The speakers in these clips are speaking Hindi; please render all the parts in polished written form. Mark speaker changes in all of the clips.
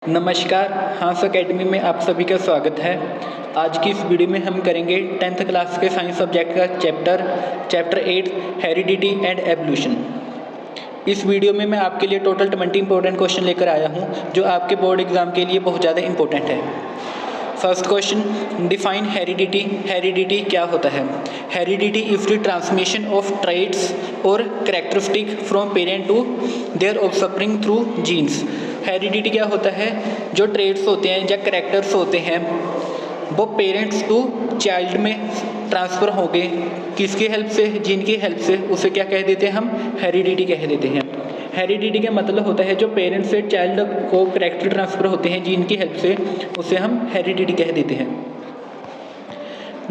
Speaker 1: नमस्कार, हांस एकेडमी में आप सभी का स्वागत है। आज की इस वीडियो में हम करेंगे 10th क्लास के साइंस सब्जेक्ट का चैप्टर 8 हेरिडिटी एंड एवोल्यूशन। इस वीडियो में मैं आपके लिए टोटल 20 इंपॉर्टेंट क्वेश्चन लेकर आया हूं, जो आपके बोर्ड एग्जाम के लिए बहुत ज़्यादा इंपॉर्टेंट है। First question, define heredity. Heredity क्या होता है? Heredity is the transmission of traits और characteristic from parent to their offspring through genes. Heredity क्या होता है? जो ट्रेट्स होते हैं या कैरेक्टर्स होते हैं वो पेरेंट्स टू चाइल्ड में ट्रांसफ़र होंगे। किसकी हेल्प से? जीन की हेल्प से। उसे क्या कह देते हैं? हम हेरिडिटी कह देते हैं। हेरिडिटी का मतलब होता है जो पेरेंट्स से चाइल्ड को कैरेक्टर ट्रांसफ़र होते हैं जीन की हेल्प से, उसे हम हेरिडिटी कह देते हैं।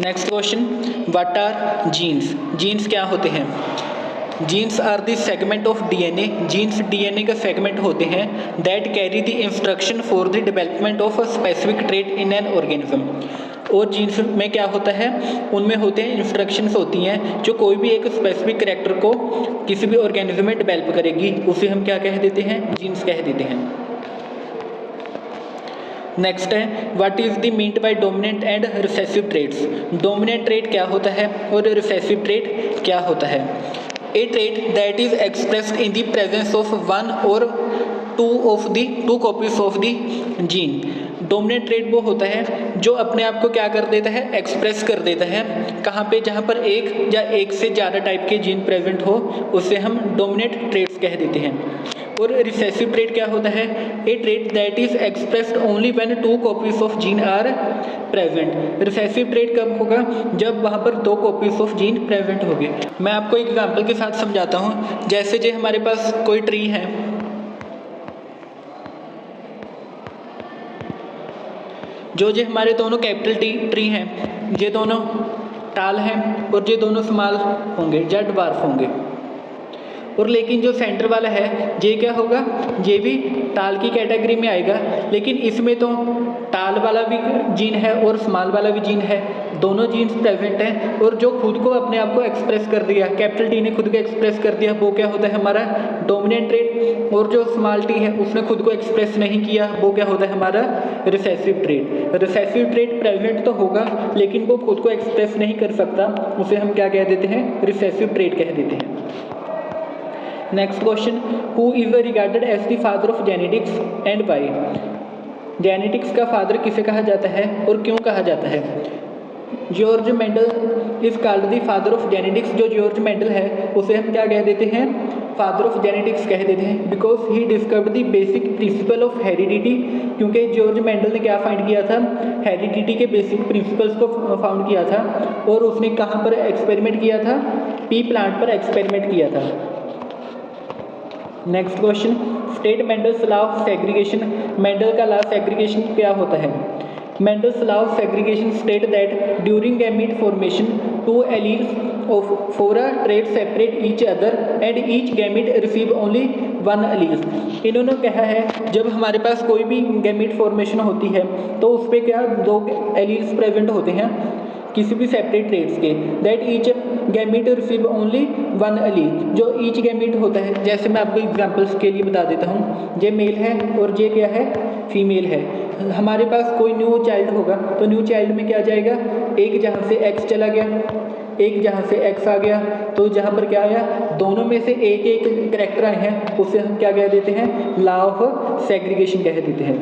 Speaker 1: Next question, what are genes? Genes क्या होते हैं? Genes are the segment of DNA. Genes DNA का सेगमेंट होते हैं that carry the instruction for the development of a specific trait in an organism. और जीन्स में क्या होता है? उनमें होते हैं इंस्ट्रक्शंस होती हैं जो कोई भी एक स्पेसिफिक कैरेक्टर को किसी भी ऑर्गेनिज्म में डेवलप करेगी, उसे हम क्या कह देते हैं? जीन्स कह देते हैं। नेक्स्ट है, what is the meant by dominant and recessive traits. Dominant trait क्या होता है और रिसेसिव ट्रेट क्या होता है? A trait that is expressed in the presence of one or two copies of the gene। Dominant trait वो होता है जो अपने आप को क्या कर देता है? एक्सप्रेस कर देता है। कहाँ पे? जहाँ पर एक या एक से ज़्यादा टाइप के जीन प्रेजेंट हो, उसे हम डोमिनेंट ट्रेट्स कह देते हैं। और रिसेसिव ट्रेट क्या होता है? A trait that is expressed only when 2 copies of gene are present. Recessive trait कब होगा? जब वहाँ पर 2 कॉपीज ऑफ जीन प्रेजेंट होंगे। मैं आपको एक एग्जांपल के साथ समझाता हूँ। जैसे जो हमारे पास कोई ट्री है, जो हमारे दोनों कैपिटल ट्री हैं, ये दोनों टाल हैं और ये दोनों स्मॉल होंगे या ड्वार्फ होंगे। और लेकिन जो सेंटर वाला है ये क्या होगा? ये भी टाल की कैटेगरी में आएगा, लेकिन इसमें तो टाल वाला भी जीन है और स्मॉल वाला भी जीन है, दोनों जीन्स प्रेजेंट हैं। और जो खुद को अपने आप को एक्सप्रेस कर दिया, कैपिटल टी ने खुद को एक्सप्रेस कर दिया, वो क्या होता है? हमारा डोमिनेंट ट्रेट। और जो स्मॉल टी है उसने खुद को एक्सप्रेस नहीं किया, वो क्या होता है? हमारा recessive trait. Recessive trait present तो होगा लेकिन वो खुद को एक्सप्रेस नहीं कर सकता, उसे हम क्या कह देते हैं? रिसेसिव ट्रेट कह देते हैं। Next question, who is regarded as the father of genetics and why. Genetics का फादर किसे कहा जाता है और क्यों कहा जाता है? George Mendel is called the father of genetics. जो जॉर्ज मेंडल है उसे हम क्या कह देते हैं? फादर ऑफ जेनेटिक्स कह देते हैं, because he discovered the basic principle of heredity. क्योंकि जॉर्ज मेंडल ने क्या फाइंड किया था? हेरिडिटी के बेसिक प्रिंसिपल्स को फाउंड किया था। और उसने कहाँ पर एक्सपेरिमेंट किया था? पी प्लांट पर एक्सपेरिमेंट किया था। Next question, state Mendel's law of segregation. Mendel का लॉ ऑफ सेग्रीगेशन क्या होता है? Mendel's law of segregation state that during gamete formation 2 alleles of 4 trait separate each other and each gamete receive only 1 allele. इन्होंने कहा है जब हमारे पास कोई भी गैमीट फॉर्मेशन होती है तो उस पर क्या 2 एलील्स प्रेजेंट होते हैं किसी भी सेपरेट ट्रेट्स के, that each gamete receive only 1 allele. जो ईच गैमीट होता है, जैसे मैं आपको एग्जांपल्स के लिए बता देता हूँ, ये मेल है और ये क्या है? फीमेल है। हमारे पास कोई न्यू चाइल्ड होगा तो न्यू चाइल्ड में क्या जाएगा? एक जहाँ से एक्स चला गया, एक जहाँ से एक्स आ गया, तो जहाँ पर क्या आया? दोनों में से एक एक कैरेक्टर आए हैं, उसे हम क्या कह देते हैं? लॉ ऑफ सेग्रीगेशन कह देते हैं।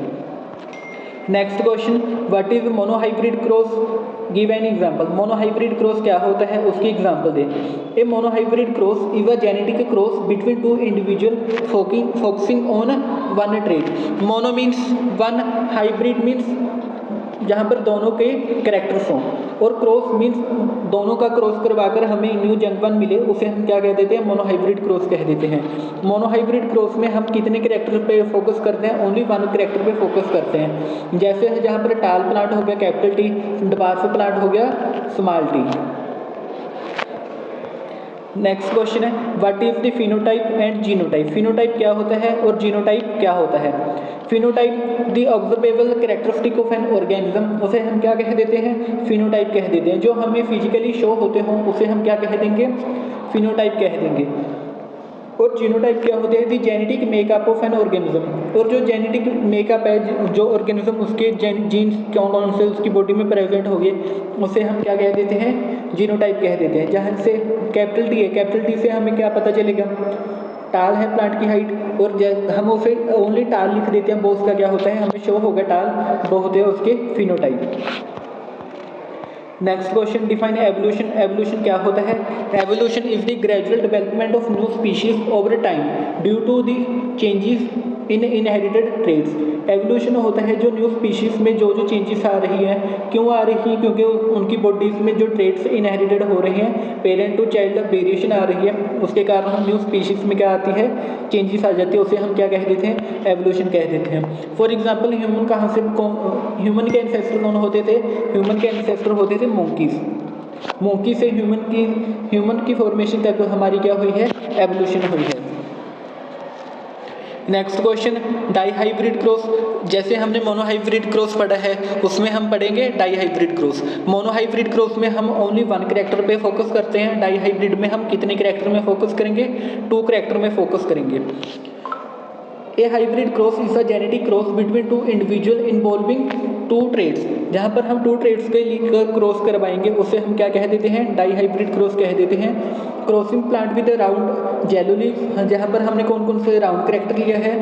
Speaker 1: Next question, what is monohybrid cross? Give an example. Monohybrid cross क्या होता है उसकी example they. A monohybrid cross is a genetic cross between 2 individual focusing on 1 trait. Mono means 1, hybrid means जहाँ पर दोनों के कैरेक्टर्स हों, और क्रॉस मीन्स दोनों का क्रॉस करवाकर हमें न्यू जंगवन मिले, उसे हम क्या कह देते हैं? मोनोहाइब्रिड क्रॉस कह देते हैं। मोनोहाइब्रिड क्रॉस में हम कितने कैरेक्टर पे फोकस करते हैं? ओनली 1 कैरेक्टर पे फोकस करते हैं। जैसे जहाँ पर टाल प्लांट हो गया कैपिटल टी, ड्वार्फ प्लांट हो गया स्मॉल टी। नेक्स्ट क्वेश्चन है, what is the phenotype and genotype. Phenotype क्या होता है और जीनोटाइप क्या होता है? Phenotype the observable characteristic of an organism, उसे हम क्या कह देते हैं? फिनोटाइप कह देते हैं। जो हमें फिजिकली शो होते हों उसे हम क्या कह देंगे? फिनोटाइप कह देंगे। और जीनोटाइप क्या होते हैं? The genetic makeup of an organism. और जो जेनेटिक मेकअप है, जो ऑर्गेनिज्म उसके जीन्स कौन कौन से उसकी बॉडी में प्रेजेंट हो गए, उसे हम क्या कह देते हैं? जीनोटाइप कह देते हैं। जहाँ से कैपिटल टी है, कैपिटल टी से हमें क्या पता चलेगा? टाल है प्लांट की हाइट, और हम उसे ओनली टाल लिख देते हैं, वो उसका क्या होता है? हमें शो होगा टाल, वो होते हैं उसके phenotype. Next question, define evolution. Evolution क्या होता है? Evolution is the gradual development of new species over time due to the changes in inherited traits. Evolution होता है जो न्यू स्पीशीज में जो जो चेंजेस आ रही हैं, क्यों आ रही हैं? क्योंकि उनकी बॉडीज में जो ट्रेड्स इनहेरिटेड हो रहे हैं, पेरेंट टू चाइल्ड वेरिएशन आ रही है, उसके कारण हम न्यू स्पीशीज में क्या आती है? चेंजेस आ जाती है, उसे हम क्या कह देते हैं? एवोल्यूशन कह देते हैं। फॉर एग्जाम्पल, ह्यूमन कहाँ से ह्यूमन के एंसेस्टर कौन होते थे? ह्यूमन के एंसेस्टर होते थे मोंकीज। मोंकी से ह्यूमन की फॉर्मेशन तक हमारी क्या हुई है? एवोल्यूशन हुई है। Next question, dihybrid cross. जैसे हमने मोनोहाइब्रिड क्रॉस पढ़ा है, उसमें हम पढ़ेंगे dihybrid cross. Monohybrid cross में हम ओनली 1 कैरेक्टर पे फोकस करते हैं। डाई हाइब्रिड में हम कितने कैरेक्टर में फोकस करेंगे? 2 कैरेक्टर में फोकस करेंगे। A hybrid cross is a genetic cross between 2 individual involving 2 traits. जहाँ पर हम 2 ट्रेड्स के लिए क्रॉस करवाएंगे, उसे हम क्या कह देते हैं? डाई हाइब्रिड क्रॉस कह देते हैं। Crossing plant with round yellow leaf, जहाँ पर हमने कौन कौन से राउंड कैरेक्टर लिया है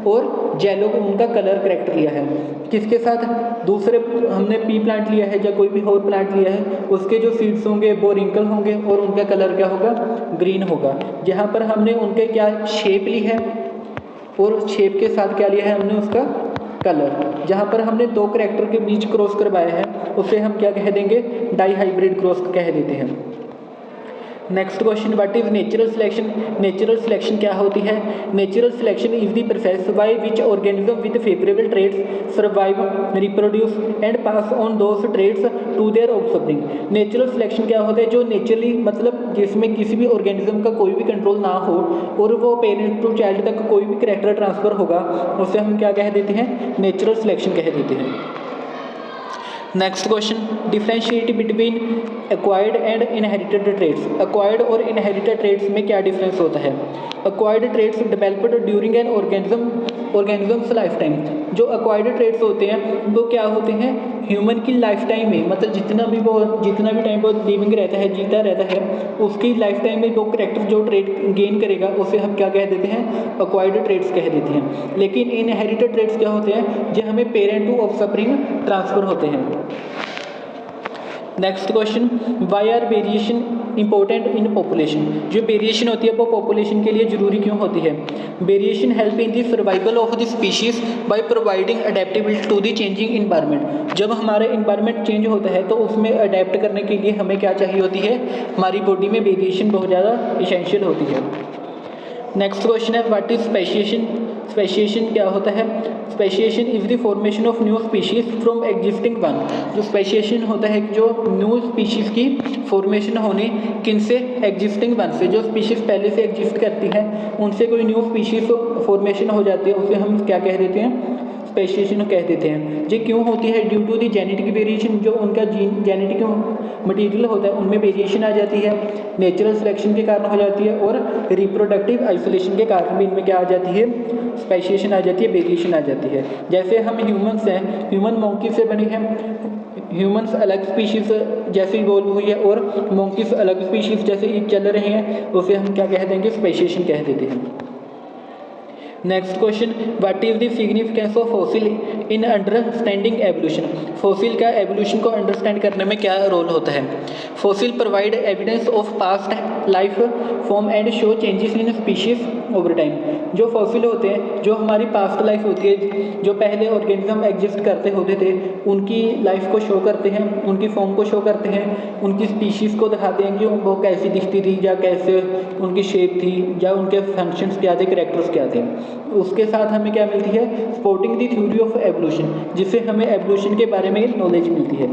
Speaker 1: और जेलो उनका कलर कैरेक्टर लिया है। किसके साथ? दूसरे हमने पी प्लांट लिया है या कोई भी और प्लांट लिया है, उसके जो सीड्स होंगे वो रिंकल होंगे और उनका कलर क्या होगा? ग्रीन होगा। जहाँ पर हमने उनके क्या शेप ली है और शेप के साथ क्या लिया है हमने? उसका कलर। जहाँ पर हमने 2 कैरेक्टर के बीच क्रॉस करवाया है, उसे हम क्या कह देंगे? डाई हाइब्रिड क्रॉस कह देते हैं। Next question, what is natural selection. Natural selection क्या होती है? Natural selection is the process by which organism with favourable traits survive, reproduce and pass on those traits to their offspring. Natural selection क्या होता है? जो नेचुरली, मतलब जिसमें किसी भी ऑर्गेनिज्म का कोई भी कंट्रोल ना हो और वो पेरेंट टू चाइल्ड तक कोई भी कैरेक्टर ट्रांसफर होगा, उसे हम क्या कह देते हैं? नेचुरल सिलेक्शन कह देते हैं। Next question, differentiate between acquired and inherited traits. Acquired और इनहेरिटेड ट्रेड्स में क्या डिफरेंस होता है? Acquired traits developed during an organism's life time. जो एक्वायर्ड ट्रेड्स होते हैं वो क्या होते हैं? ह्यूमन की लाइफ टाइम में, मतलब जितना भी टाइम वो लिविंग रहता है, जीता रहता है, उसकी लाइफ टाइम में वो कैरेक्टर जो ट्रेड गेन करेगा, उसे हम क्या कह देते हैं? एक्वायर्ड ट्रेड्स कह देते हैं। लेकिन इनहेरिटेड ट्रेड्स क्या होते हैं? जो हमें पेरेंट टू ऑफस्प्रिंग ट्रांसफर होते हैं। Next question, why are variation important in population. जो वेरिएशन होती है वो पॉपुलेशन के लिए जरूरी क्यों होती है? Variation help in the survival of the species by providing adaptability to the changing environment. जब हमारा इन्वायरमेंट चेंज होता है तो उसमें अडेप्ट करने के लिए हमें क्या चाहिए होती है? हमारी बॉडी में वेरिएशन बहुत ज़्यादा इसेंशियल होती है। नेक्स्ट क्वेश्चन है, व्हाट इज स्पेशिएशन। स्पेशिएशन क्या होता है? Speciation is the formation of new species from existing one. जो स्पेशिएशन होता है जो न्यू स्पीशीज की फॉर्मेशन होने किनसे? एग्जिस्टिंग वन से। जो स्पीशीज पहले से एग्जिस्ट करती है उनसे कोई न्यू स्पीशीज फॉर्मेशन हो जाती है, उसे हम क्या कह देते हैं? स्पेशिएशन कह देते हैं। ये क्यों होती है? Due to the genetic variation. जो उनका जेनेटिक मटेरियल होता है उनमें वेरिएशन आ जाती है, नेचुरल सिलेक्शन के कारण हो जाती है, और रिप्रोडक्टिव आइसोलेशन के कारण भी इनमें क्या आ जाती है? स्पेशिएशन आ जाती है, वेरिएशन आ जाती है। जैसे हम ह्यूमन्स हैं, ह्यूमन मोंकी से बने हैं, ह्यूमन्स अलग स्पीशीज़ जैसे इवॉल्व हुई है और मोंकीज अलग स्पीशीज़ जैसे चल रहे हैं, उसे हम क्या कह देंगे? स्पेशिएशन कह देते हैं। Next question, what is the significance of fossil in understanding evolution. Fossil का एवोल्यूशन को अंडरस्टैंड करने में क्या रोल होता है? Fossil provide evidence of past life form and show changes in species over time. जो फॉसिल होते हैं, जो हमारी पास्ट लाइफ होती है, जो पहले ऑर्गेनिज्म एग्जिस्ट करते होते थे, उनकी लाइफ को शो करते हैं, उनकी फॉर्म को शो करते हैं, उनकी स्पीशीज़ को दिखाते हैं कि वो कैसी दिखती थी या कैसे उनकी शेप थी या उनके फंक्शंस क्या थे, कैरेक्टर्स क्या थे। उसके साथ हमें क्या मिलती है? Supporting the theory of evolution, जिससे हमें एवोल्यूशन के बारे में नॉलेज मिलती है।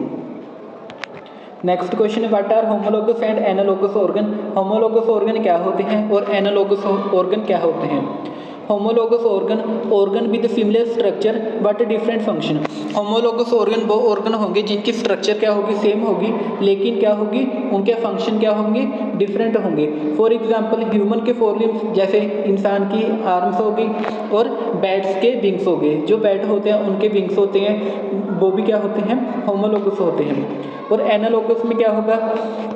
Speaker 1: नेक्स्ट क्वेश्चन है, what are homologous and analogous organ. Homologous organ क्या होते हैं और एनालोगस ऑर्गन क्या होते हैं? Homologous organ with similar structure but different function. Homologous organ वो ऑर्गन होंगे जिनकी स्ट्रक्चर क्या होगी, सेम होगी, लेकिन क्या होगी, उनके फंक्शन क्या होंगे, डिफरेंट होंगे। फॉर एग्जांपल ह्यूमन के 4 लिम्स, जैसे इंसान की आर्म्स होगी और बैट्स के विंग्स हो गए। जो बैट होते हैं उनके विंग्स होते हैं, वो भी क्या होते हैं, होमोलोगस होते हैं। और एनालोगस में क्या होगा,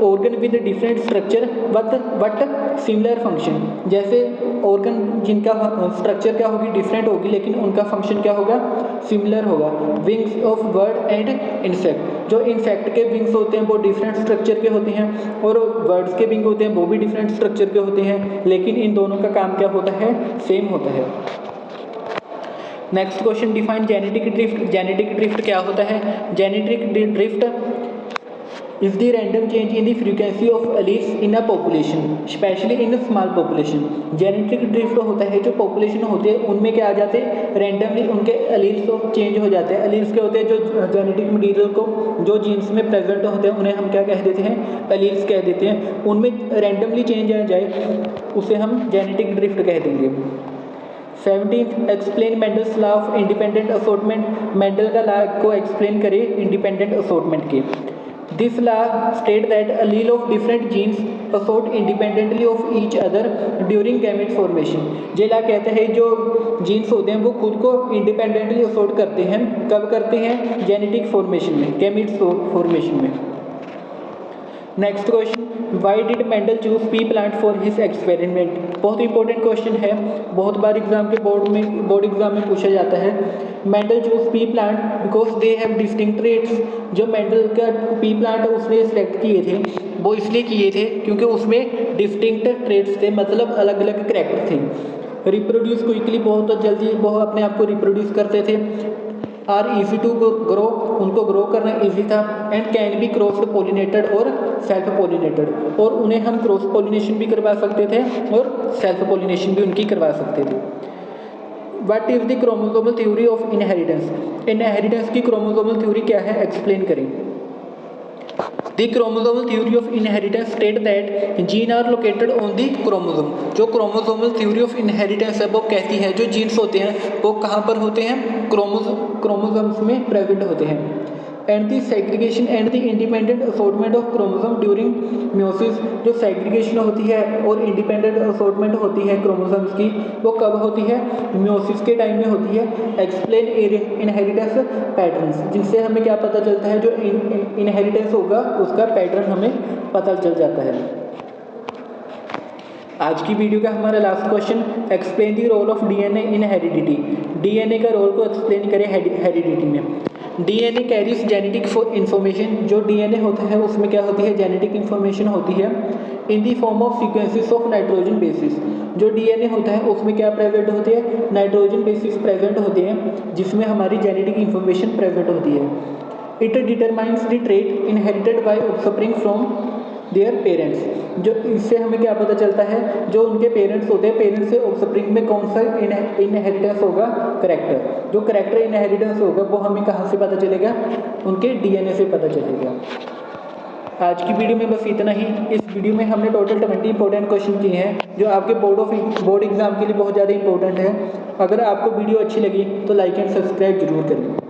Speaker 1: organ with different structure but similar function. जैसे ऑर्गन जिनका स्ट्रक्चर क्या होगी, डिफरेंट होगी, लेकिन उनका फंक्शन क्या होगा, सिमिलर होगा। Wings of bird and insect, जो इंसेक्ट के विंग्स होते हैं वो डिफरेंट स्ट्रक्चर के होते हैं, और बर्ड्स के विंग होते हैं वो भी डिफरेंट स्ट्रक्चर के होते हैं, लेकिन इन दोनों का काम क्या होता है, सेम होता है। Next question, define genetic drift. Genetic drift क्या होता है? Genetic drift is the random change in the frequency of alleles in a population, specially in small population. Genetic drift होता है जो पॉपुलेशन होती है उनमें क्या आ जाते हैं, रैंडमली उनके एलील्स चेंज हो जाते हैं। एलील्स क्या होते हैं, जो जेनेटिक मटीरियल को जो जीन्स में प्रेजेंट होते हैं उन्हें हम क्या कह देते हैं, एलील्स कह देते हैं। उनमें रैंडमली चेंज आ जाए उसे हम जेनेटिक ड्रिफ्ट कह देंगे। 17th, explain Mendel's law of independent assortment. Mendel का लॉ को एक्सप्लेन करें इंडिपेंडेंट असॉर्टमेंट के। This law state that allele of different genes assort independently of each other during gamete formation। ये लॉ कहता है जो जीन्स होते हैं वो खुद को इंडिपेंडेंटली असोर्ट करते हैं। कब करते हैं? जेनेटिक फॉर्मेशन में, गैमीट फॉर्मेशन में। Next question, why did Mendel choose P plant for his experiment. बहुत इंपॉर्टेंट क्वेश्चन है, बहुत बार एग्जाम के बोर्ड एग्जाम में पूछा जाता है। Mendel choose P plant because they have distinct traits. जो मेंडल का पी प्लांट उसने सिलेक्ट किए थे वो इसलिए किए थे क्योंकि उसमें डिस्टिंक्ट ट्रेट्स थे, मतलब अलग अलग करैक्टर थे। रिप्रोड्यूस क्विकली, बहुत जल्दी वो अपने आप को रिप्रोड्यूस करते थे। आर ईजी टू ग्रो, उनको ग्रो करना ईजी था। And can be cross pollinated और सेल्फ पोलिनेटेड, और उन्हें हम क्रॉस पोलिनेशन भी करवा सकते थे और सेल्फ पोलिनेशन भी उनकी करवा सकते थे। What is the chromosomal theory of inheritance. Inheritance की क्रोमोसोमल थ्योरी क्या है, एक्सप्लेन करें। The chromosomal theory of inheritance state that gene are located on the chromosome। जो chromosomal theory of inheritance है वो कहती है जो जीन्स होते हैं वो कहाँ पर होते हैं, क्रोमोसोम्स में प्रेजेंट होते हैं। And the segregation and the independent assortment of chromosome during meiosis. जो सेग्रीगेशन होती है और इंडिपेंडेंट असॉर्टमेंट होती है क्रोमोसोम्स की, वो कब होती है, म्योसिस के टाइम में होती है। एक्सप्लेन इनहेरिटेंस पैटर्न्स, जिनसे हमें क्या पता चलता है, जो इनहेरिटेंस होगा उसका पैटर्न हमें पता चल जाता है। आज की वीडियो का हमारा last question, explain the role of DNA in heredity. DNA का रोल को एक्सप्लेन करें हेरिडिटी में। DNA carries genetic information. जो डीएनए होता है उसमें क्या होती है, जेनेटिक इन्फॉर्मेशन होती है in the form of sequences of nitrogen bases. जो डीएनए होता है उसमें क्या प्रेजेंट होती है, नाइट्रोजन बेसिस प्रेजेंट होते हैं जिसमें हमारी जेनेटिक इन्फॉर्मेशन प्रेजेंट होती है। It determines the trait inherited by offspring from their parents. जो इससे हमें क्या पता चलता है, जो उनके पेरेंट्स होते हैं, पेरेंट्स से ऑफस्प्रिंग में कौन सा इनहेरिटेंस होगा, करैक्टर। जो करैक्टर इनहेरिटेंस होगा वो हमें कहाँ से पता चलेगा, उनके डीएनए से पता चलेगा। आज की वीडियो में बस इतना ही। इस वीडियो में हमने टोटल 20 इंपॉर्टेंट क्वेश्चन किए हैं जो आपके बोर्ड एग्जाम के लिए बहुत ज़्यादा इंपॉर्टेंट है। अगर आपको वीडियो अच्छी लगी तो लाइक एंड सब्सक्राइब जरूर करें।